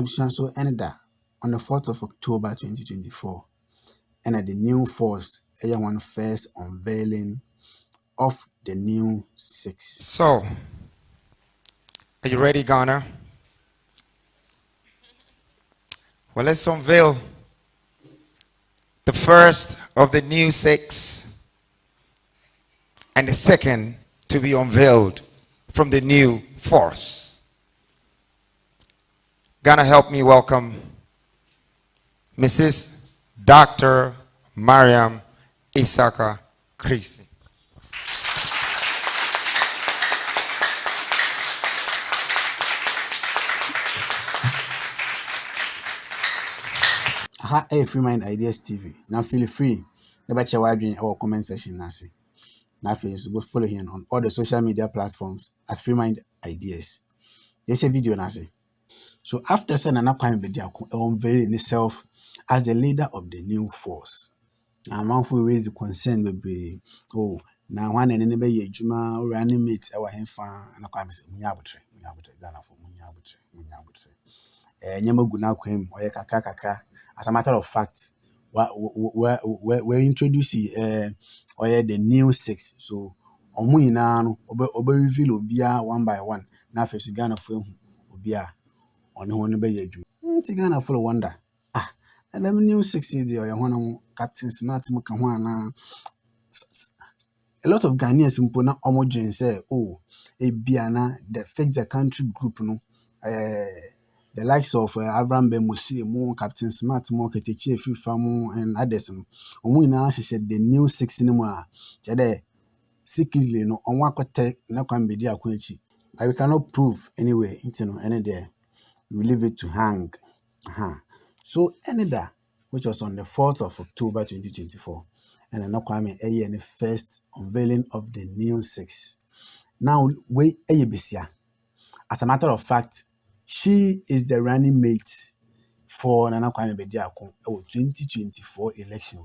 so ended on the 4th of October 2024, and at the new force, one first unveiling of the new 6. So, are you ready, Ghana? Well, let's unveil the first of the new 6 and the second to be unveiled from the new force. Ghana, help me welcome Mrs. Dr. Mariam Isaka Christie. Freemind Ideas TV. Now feel free. Never share wide in our comment section. Now feel so go follow him on all the social media platforms as Freemind Ideas. There's a video Nasi. So after saying Kwame Bediako unveiling himself as the leader of the new force, now manful raised the concern be now one and another ye juma or animate our henfa and Kwame say munyabutre Ghana for munyabutre. Nyama guna kwem or kakra. As a matter of fact, we're introducing or the new 6. So omu nyinaa no obe reveal obia one by one. Na first Ghana for obia on ho no be adwuma. Ghana full of wonder. And them new 6 there or one Captain Smart mo ka ho ana. A lot of Ghanaians mpo na omo dwen say ebia na the fix the country group no the likes of Abraham Bemusi, Captain Smart, Ketechi Fifa, and others. We now said the new 6 anymore. Secretly, no, on one cote, no can be there. But we cannot prove anyway, any there. We leave it to hang. So, any that, which was on the 4th of October 2024, and then Kwame the first unveiling of the new 6. Now, we as a matter of fact, she is the running mate for Nana Kwame Bediako 2024 election.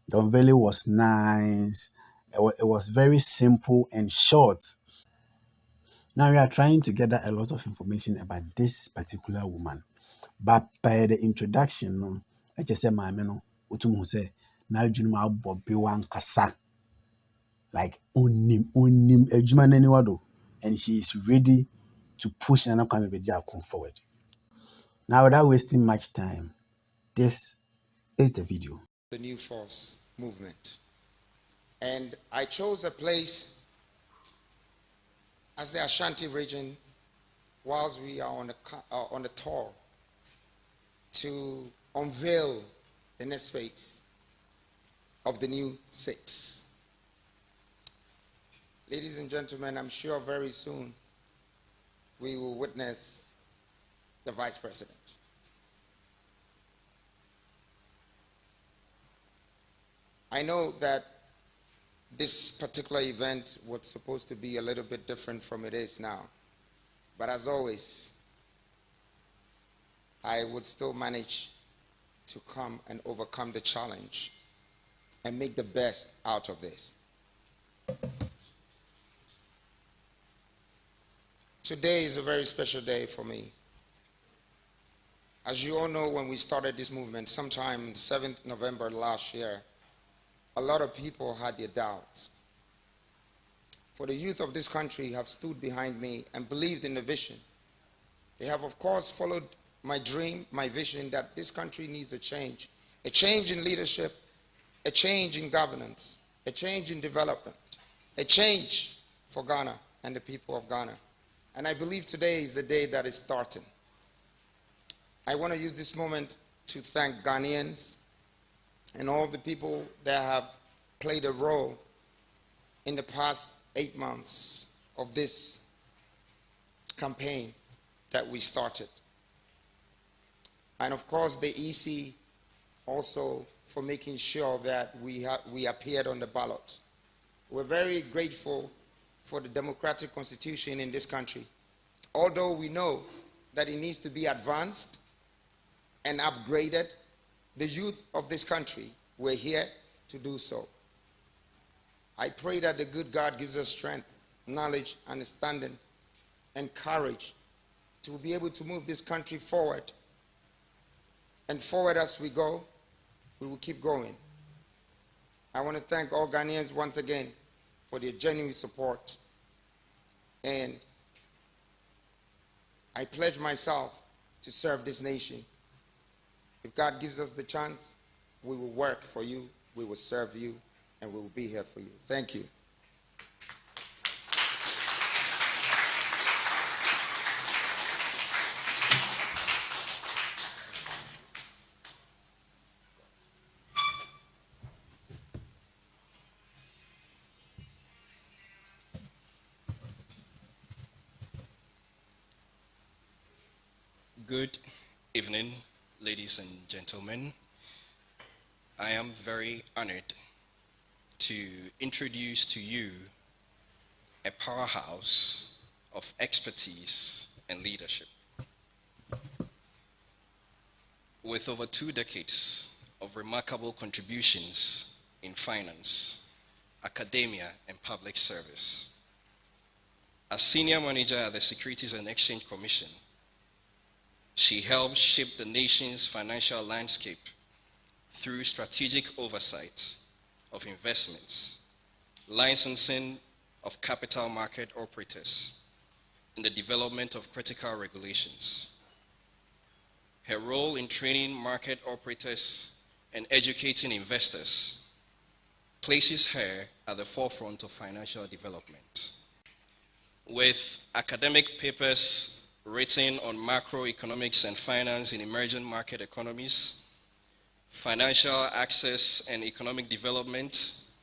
The unveiling was nice. It was very simple and short. Now we are trying to gather a lot of information about this particular woman. But by the introduction, I just say, "Mama, utumu say na junuma bobi wan kasa like onim ejuma naniwado," and she is ready to push Nana Kwame Bediako forward. Now, without wasting much time, this is the video. The New Force movement. And I chose a place as the Ashanti region whilst we are on the tour to unveil the next phase of the new 6. Ladies and gentlemen, I'm sure very soon we will witness the Vice President. I know that this particular event was supposed to be a little bit different from it is now. But as always, I would still manage to come and overcome the challenge and make the best out of this. Today is a very special day for me. As you all know, when we started this movement, sometime 7th November last year, a lot of people had their doubts. For the youth of this country have stood behind me and believed in the vision. They have, of course, followed my dream, my vision that this country needs a change in leadership, a change in governance, a change in development, a change for Ghana and the people of Ghana. And I believe today is the day that is starting. I want to use this moment to thank Ghanaians and all the people that have played a role in the past 8 months of this campaign that we started. And of course the EC also for making sure that we appeared on the ballot. We're very grateful for the democratic constitution in this country. Although we know that it needs to be advanced and upgraded, the youth of this country were here to do so. I pray that the good God gives us strength, knowledge, understanding, and courage to be able to move this country forward. And forward as we go, we will keep going. I want to thank all Ghanaians once again for their genuine support. And I pledge myself to serve this nation. If God gives us the chance, we will work for you, we will serve you, and we will be here for you. Thank you. Good evening, ladies and gentlemen. I am very honored to introduce to you a powerhouse of expertise and leadership. With over 2 decades of remarkable contributions in finance, academia, and public service. As senior manager at the Securities and Exchange Commission, she helped shape the nation's financial landscape through strategic oversight of investments, licensing of capital market operators, and the development of critical regulations. Her role in training market operators and educating investors places her at the forefront of financial development. With academic papers written on macroeconomics and finance in emerging market economies, financial access and economic development,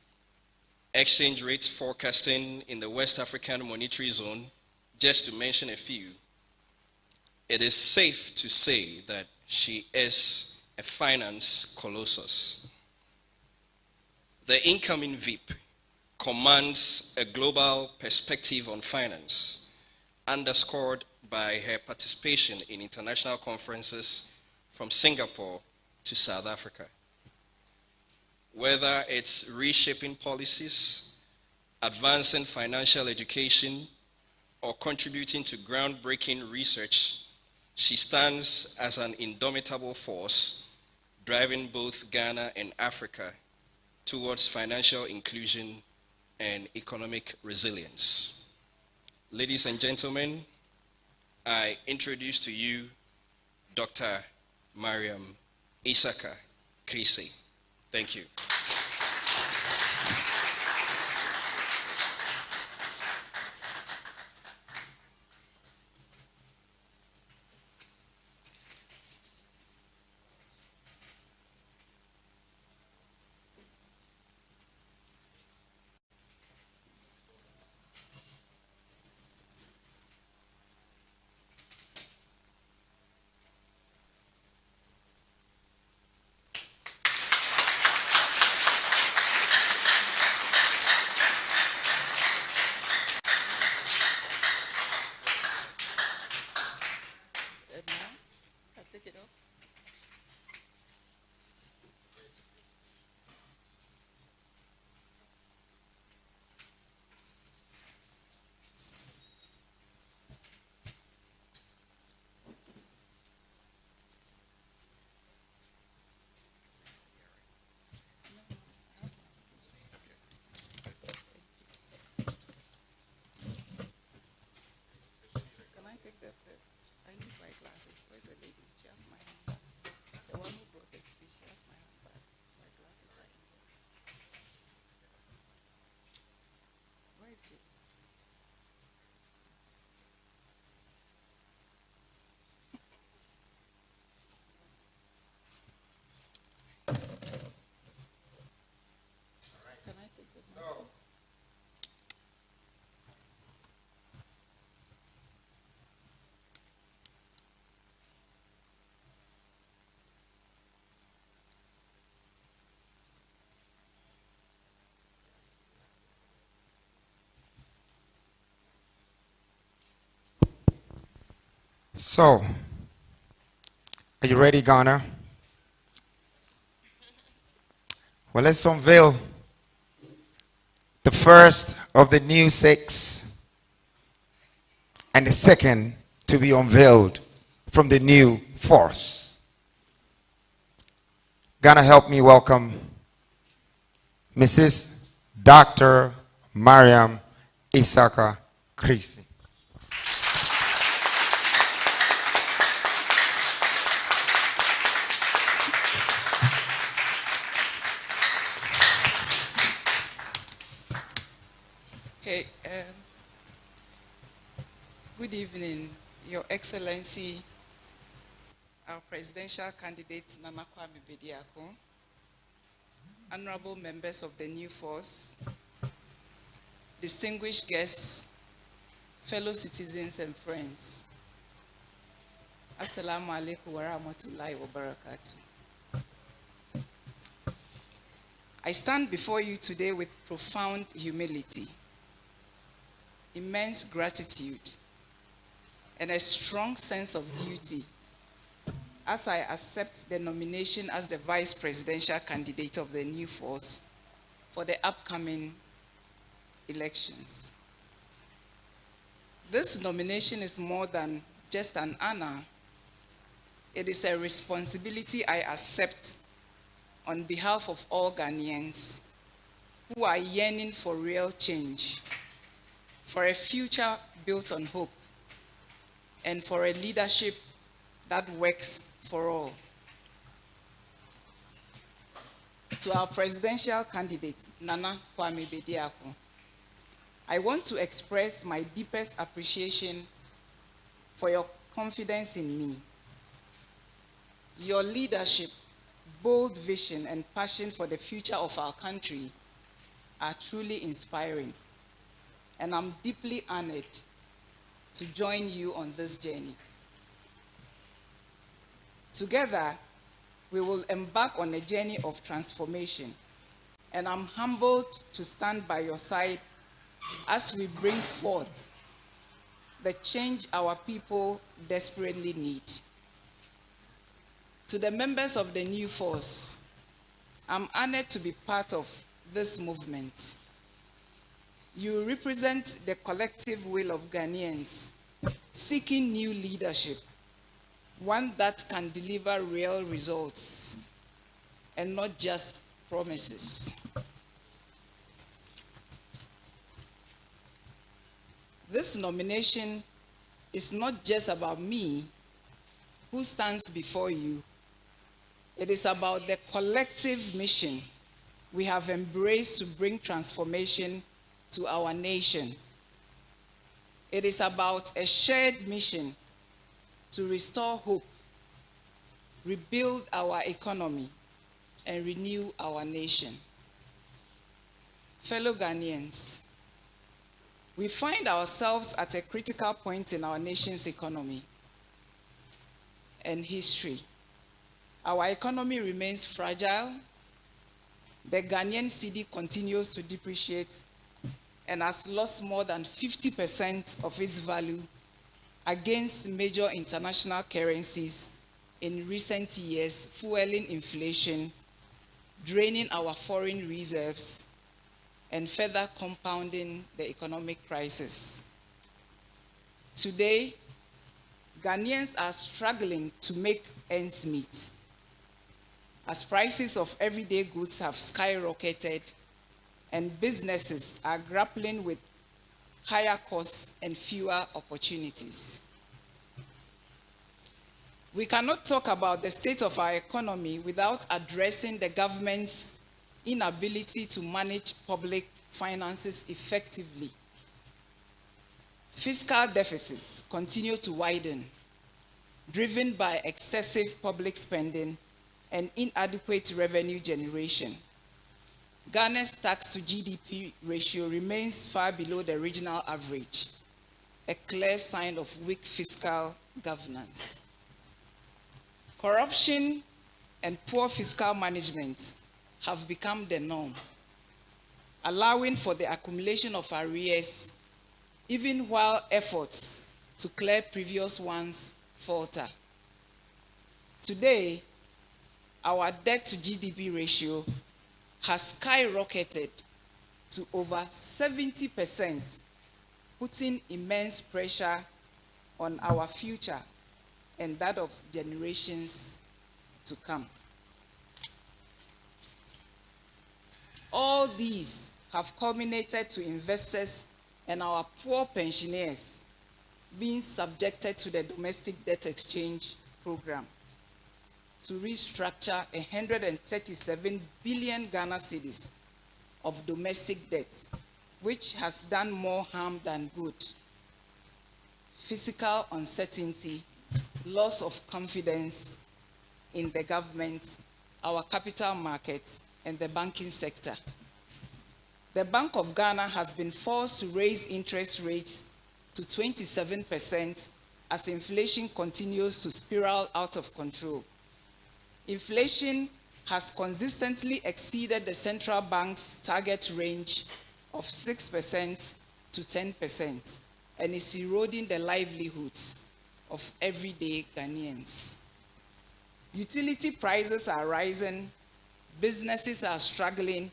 exchange rate forecasting in the West African Monetary Zone, just to mention a few, it is safe to say that she is a finance colossus. The incoming VIP commands a global perspective on finance, underscored by her participation in international conferences from Singapore to South Africa. Whether it's reshaping policies, advancing financial education, or contributing to groundbreaking research, she stands as an indomitable force, driving both Ghana and Africa towards financial inclusion and economic resilience. Ladies and gentlemen, I introduce to you Dr. Mariam Isaka Krisi. Thank you. So, are you ready, Ghana? Well, let's unveil the first of the new 6 and the second to be unveiled from the new force. Gonna help me welcome Mrs. Dr. Mariam Isaka Christie. Okay, good evening, Your Excellency, our presidential candidate, Nana Kwame Bediako, honorable members of the new force, distinguished guests, fellow citizens and friends. Assalamu alaikum wa rahmatullahi wa barakatuh. I stand before you today with profound humility, immense gratitude, and a strong sense of duty as I accept the nomination as the vice presidential candidate of the new force for the upcoming elections. This nomination is more than just an honor. It is a responsibility I accept on behalf of all Ghanaians who are yearning for real change, for a future built on hope, and for a leadership that works for all. To our presidential candidate, Nana Kwame Bediako, I want to express my deepest appreciation for your confidence in me. Your leadership, bold vision, and passion for the future of our country are truly inspiring, and I'm deeply honored to join you on this journey. Together, we will embark on a journey of transformation, and I'm humbled to stand by your side as we bring forth the change our people desperately need. To the members of the new force, I'm honored to be part of this movement. You represent the collective will of Ghanaians seeking new leadership, one that can deliver real results and not just promises. This nomination is not just about me, who stands before you. It is about the collective mission we have embraced to bring transformation to our nation. It is about a shared mission to restore hope, rebuild our economy, and renew our nation. Fellow Ghanaians, we find ourselves at a critical point in our nation's economy and history. Our economy remains fragile. The Ghanaian cedi continues to depreciate and has lost more than 50% of its value against major international currencies in recent years, fueling inflation, draining our foreign reserves, and further compounding the economic crisis. Today, Ghanaians are struggling to make ends meet as prices of everyday goods have skyrocketed and businesses are grappling with higher costs and fewer opportunities. We cannot talk about the state of our economy without addressing the government's inability to manage public finances effectively. Fiscal deficits continue to widen, driven by excessive public spending and inadequate revenue generation. Ghana's tax to GDP ratio remains far below the regional average, a clear sign of weak fiscal governance. Corruption and poor fiscal management have become the norm, allowing for the accumulation of arrears even while efforts to clear previous ones falter. Today, our debt to GDP ratio has skyrocketed to over 70%, putting immense pressure on our future and that of generations to come. All these have culminated to investors and our poor pensioners being subjected to the domestic debt exchange program to restructure 137 billion Ghana cedis of domestic debt, which has done more harm than good. Fiscal uncertainty, loss of confidence in the government, our capital markets, and the banking sector. The Bank of Ghana has been forced to raise interest rates to 27% as inflation continues to spiral out of control. Inflation has consistently exceeded the central bank's target range of 6% to 10% and is eroding the livelihoods of everyday Ghanaians. Utility prices are rising, businesses are struggling,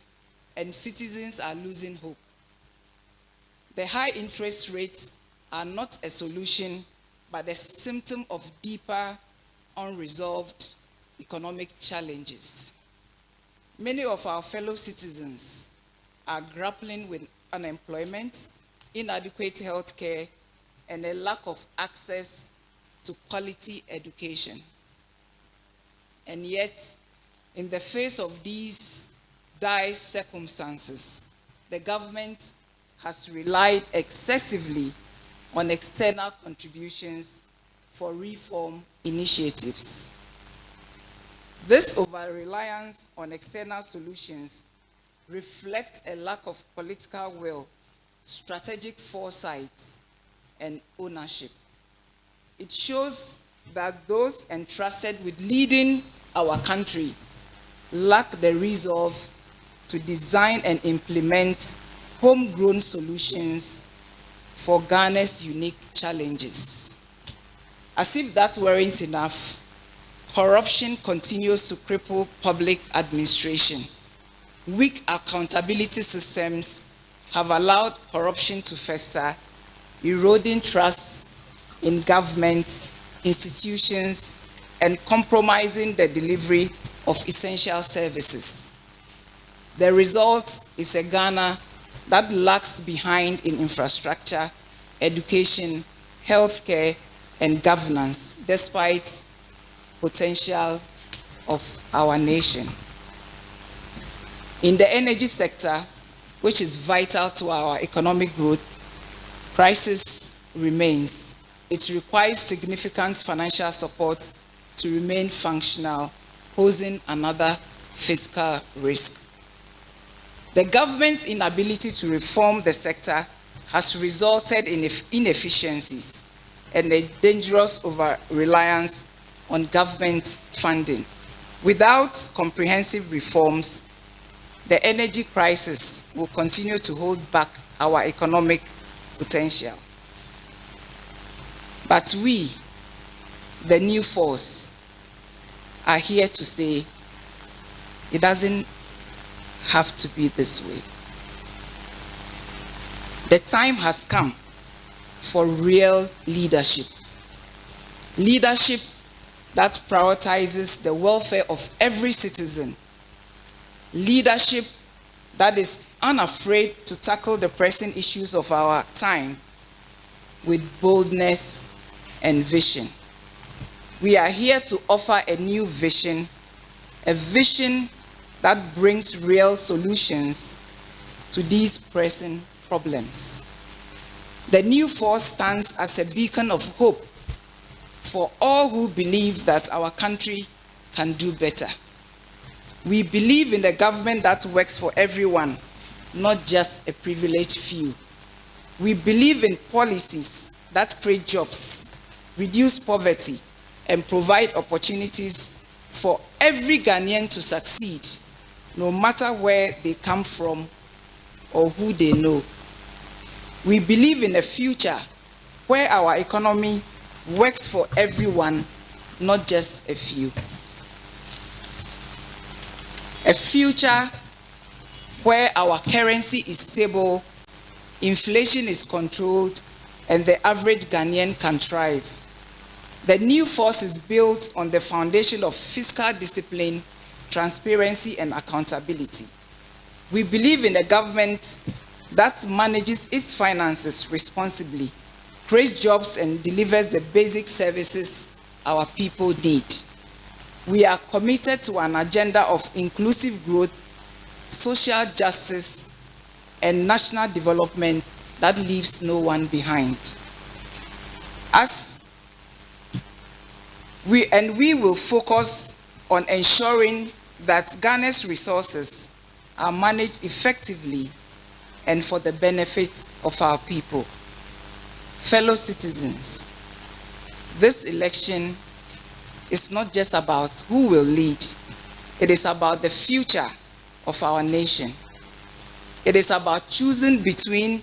and citizens are losing hope. The high interest rates are not a solution, but a symptom of deeper, unresolved economic challenges. Many of our fellow citizens are grappling with unemployment, inadequate health care, and a lack of access to quality education. And yet, in the face of these dire circumstances, the government has relied excessively on external contributions for reform initiatives. This over-reliance on external solutions reflects a lack of political will, strategic foresight, and ownership. It shows that those entrusted with leading our country lack the resolve to design and implement homegrown solutions for Ghana's unique challenges. As if that weren't enough, corruption continues to cripple public administration. Weak accountability systems have allowed corruption to fester, eroding trust in government, institutions, and compromising the delivery of essential services. The result is a Ghana that lags behind in infrastructure, education, healthcare, and governance, despite potential of our nation. In the energy sector, which is vital to our economic growth, crisis remains. It requires significant financial support to remain functional, posing another fiscal risk. The government's inability to reform the sector has resulted in inefficiencies and a dangerous over-reliance on government funding. Without comprehensive reforms, the energy crisis will continue to hold back our economic potential. But we, the new force, are here to say it doesn't have to be this way. The time has come for real leadership. Leadership that prioritizes the welfare of every citizen. Leadership that is unafraid to tackle the pressing issues of our time with boldness and vision. We are here to offer a new vision, a vision that brings real solutions to these pressing problems. The new force stands as a beacon of hope for all who believe that our country can do better. We believe in a government that works for everyone, not just a privileged few. We believe in policies that create jobs, reduce poverty, and provide opportunities for every Ghanaian to succeed, no matter where they come from or who they know. We believe in a future where our economy works for everyone, not just a few. A future where our currency is stable, inflation is controlled, and the average Ghanaian can thrive. The new force is built on the foundation of fiscal discipline, transparency, and accountability. We believe in a government that manages its finances responsibly, creates jobs, and delivers the basic services our people need. We are committed to an agenda of inclusive growth, social justice, and national development that leaves no one behind. We will focus on ensuring that Ghana's resources are managed effectively and for the benefit of our people. Fellow citizens, this election is not just about who will lead, it is about the future of our nation. It is about choosing between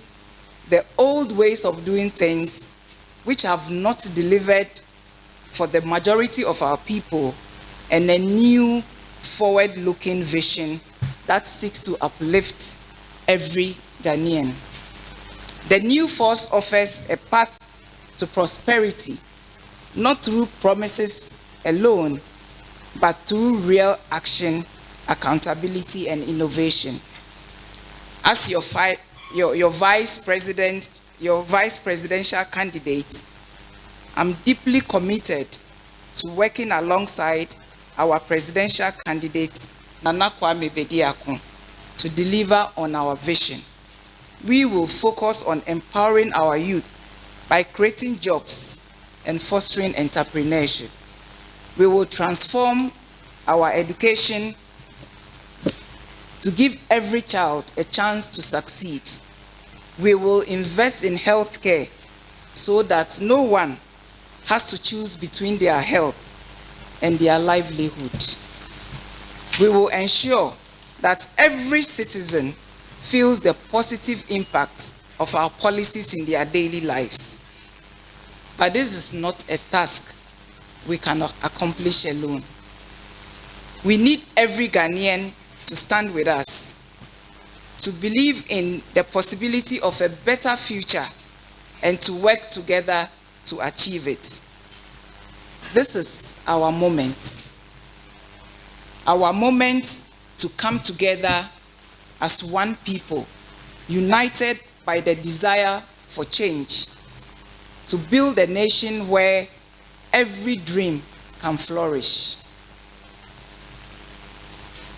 the old ways of doing things which have not delivered for the majority of our people and a new forward-looking vision that seeks to uplift every Ghanaian. The new force offers a path to prosperity, not through promises alone, but through real action, accountability, and innovation. As your vice presidential candidate, I'm deeply committed to working alongside our presidential candidate, Nana Kwame Bediako, to deliver on our vision. We will focus on empowering our youth by creating jobs and fostering entrepreneurship. We will transform our education to give every child a chance to succeed. We will invest in healthcare so that no one has to choose between their health and their livelihood. We will ensure that every citizen feels the positive impact of our policies in their daily lives. But this is not a task we cannot accomplish alone. We need every Ghanaian to stand with us, to believe in the possibility of a better future, and to work together to achieve it. This is our moment to come together as one people, united by the desire for change, to build a nation where every dream can flourish.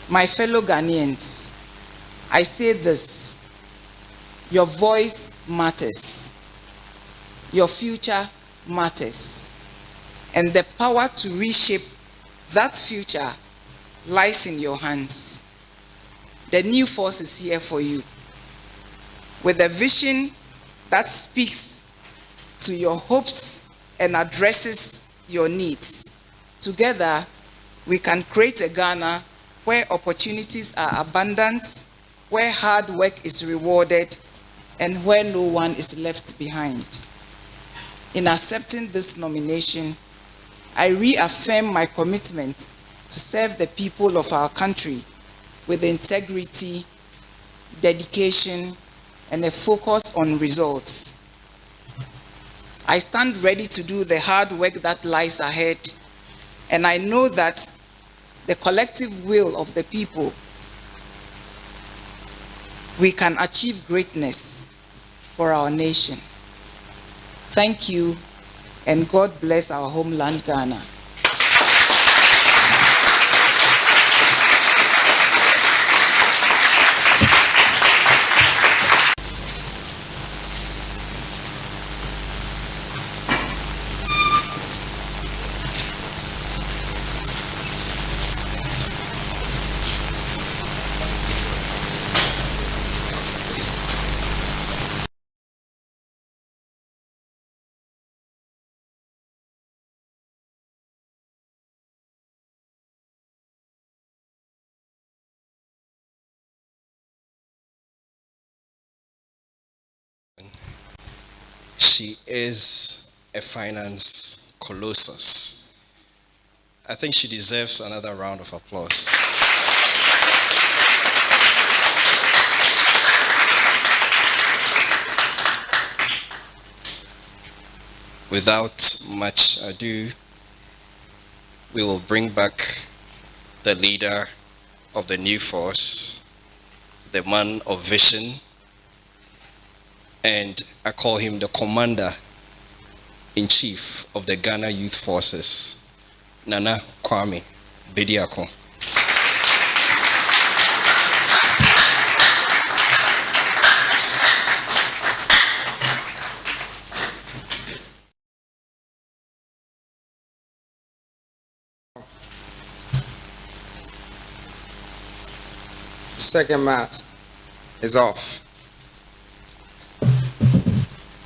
My fellow Ghanaians, I say this: your voice matters, your future matters, and the power to reshape that future lies in your hands. The new force is here for you, with a vision that speaks to your hopes and addresses your needs. Together, we can create a Ghana where opportunities are abundant, where hard work is rewarded, and where no one is left behind. In accepting this nomination, I reaffirm my commitment to serve the people of our country with integrity, dedication, and a focus on results. I stand ready to do the hard work that lies ahead, and I know that the collective will of the people, we can achieve greatness for our nation. Thank you, and God bless our homeland, Ghana. She is a finance colossus. I think she deserves another round of applause. without much ado, we will bring back the leader of the new force, the man of vision, and I call him the commander-in-chief of the Ghana Youth Forces, Nana Kwame Bediako. Second mask is off.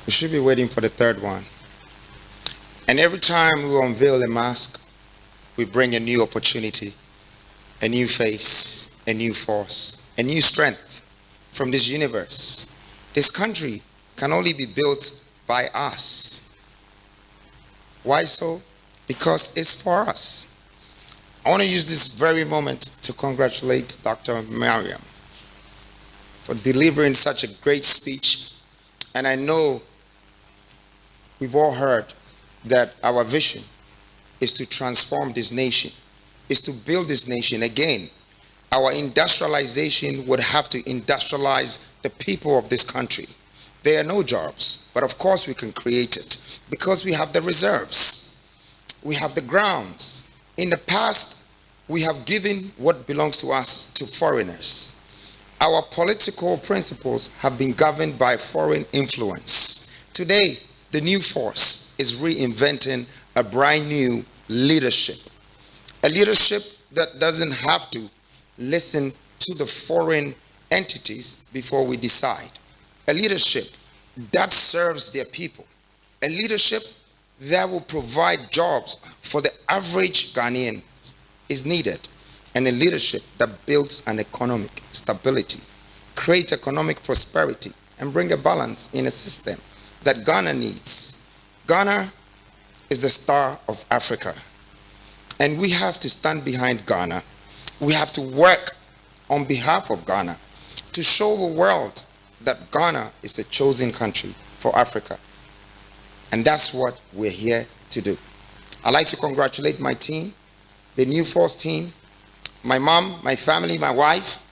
We should be waiting for the third one. And every time we unveil a mask, we bring a new opportunity, a new face, a new force, a new strength from this universe. This country can only be built by us. Why so? Because it's for us. I want to use this very moment to congratulate Dr. Mariam for delivering such a great speech. And I know we've all heard that our vision is to transform this nation, is to build this nation again. Our industrialization would have to industrialize the people of this country. There are no jobs, but of course we can create it because we have the reserves. We have the grounds. In the past, we have given what belongs to us to foreigners. Our political principles have been governed by foreign influence. Today, the new force is reinventing a brand new leadership. A leadership that doesn't have to listen to the foreign entities before we decide. A leadership that serves their people. A leadership that will provide jobs for the average Ghanaian is needed. And a leadership that builds an economic stability, create economic prosperity, and bring a balance in a system that Ghana needs. Ghana is the star of Africa. And we have to stand behind Ghana. We have to work on behalf of Ghana to show the world that Ghana is a chosen country for Africa. And that's what we're here to do. I'd like to congratulate my team, the New Force team, my mom, my family, my wife,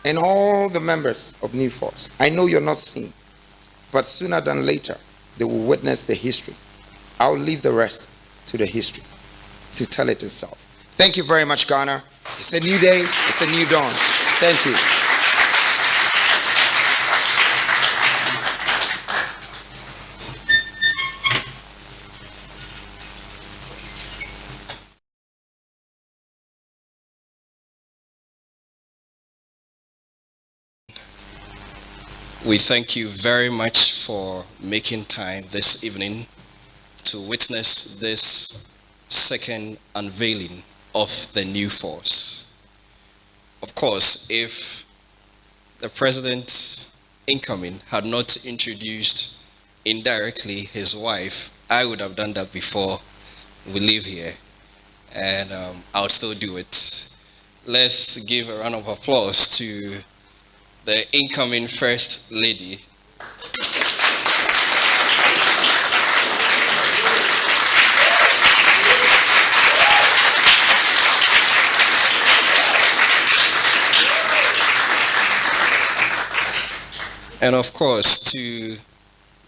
and all the members of New Force. I know you're not seen, but sooner than later, they will witness the history. I'll leave the rest to the history to tell it itself. Thank you very much, Ghana. It's a new day. It's a new dawn. Thank you. We thank you very much for making time this evening to witness this second unveiling of the new force. Of course, if the president incoming had not introduced indirectly his wife, I would have done that before we leave here, and I'll still do it. Let's give a round of applause to the incoming First Lady. And of course, to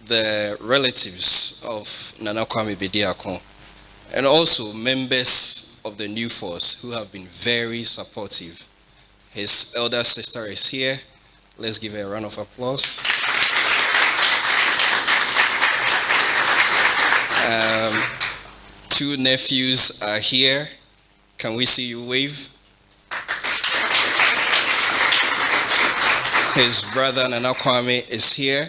the relatives of Nana Kwame Bediako, and also members of the new force who have been very supportive. His elder sister is here. Let's give her a round of applause. Two nephews are here. Can we see you wave? His brother Nana Kwame is here.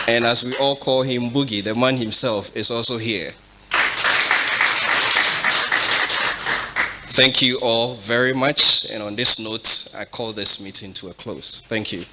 And as we all call him Boogie, the man himself is also here. Thank you all very much. And on this note, I call this meeting to a close. Thank you.